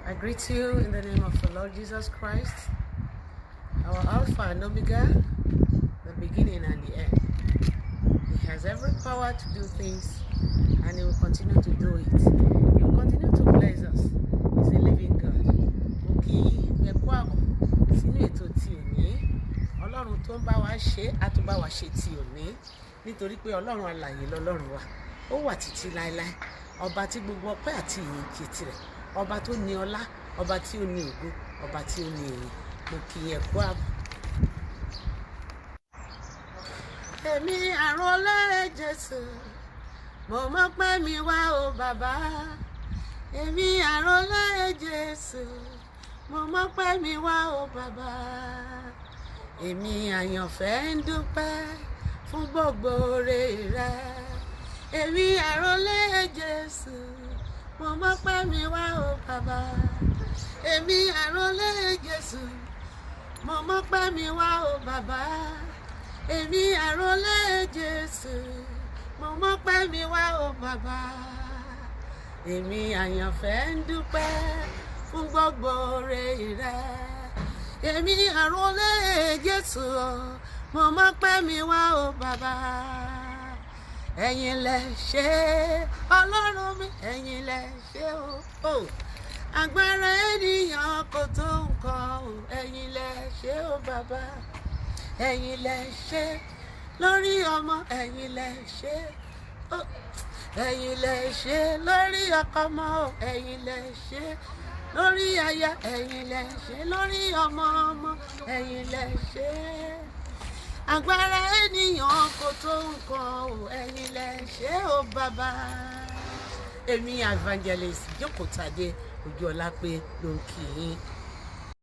I greet you in the name of the Lord Jesus Christ, our Alpha and Omega, the beginning and the end. He has every power to do things, and He will continue to do it. He will continue to bless us. He's a living God. Sínú ètò tí òní, Ọlọ́run tó ń bá wa ṣe, á tún bá wa ṣe tí òní, nítorí pé Ọlọ́run alààyè lọ́lọ́run wa. Ó wà títí láéláé. Ọba tí gbogbo ọpẹ́ àti ìyìn jẹ́ tirẹ̀. Ọba tó ní ọlá, ọba tí ó ní ògo, ọba tí ó ní ìyìn. Mo kí yín kú àbọ̀. Èmi àrólé Jésù, mo mọ̀ pé mi wá o bàbá. Èmi àrólé Jésù, mo mọ̀ pé mi wá o bàbá. Èmi àyànfẹ́ ń dúpẹ́ fún gbogbo oore rẹ̀. Èmi àrólé Jésù, mo mọ̀ pé mi wá o bàbá. Èmi àrólé Jésù, mo mọ̀ pé mi wá o bàbá. Èmi àrólé Jésù, mo mọ̀ pé mi wá o bàbá. Èmi àyànfẹ́ ń dúpẹ́ fún gbogbo oore rẹ̀. Èmi àrólé Jésù, mo mọ̀ pé mi wá o bàbá. Ẹ̀yin lẹ ṣe Ọlọ́run mi, ẹ̀yin lẹ ṣe o. Agbára ènìyàn kò tó nǹkan o, ẹ̀yin lẹ ṣe o bàbá. Ẹ̀yin lẹ ṣe lórí ọmọ, ẹ̀yin lẹ ṣe o. Ẹ̀yin lẹ ṣe lórí ọkọ ọmọ o, ẹ̀yin lẹ ṣe lórí aya, ẹ̀yin lẹ ṣe lórí ọmọ ọmọ, ẹ̀yin lẹ ṣe. Agbára ènìyàn kò tó nǹkan o, ẹ̀yin lẹ ṣe o bàbá. Èmi Evangelist Jokotade Ojuolape ló ń kí yín.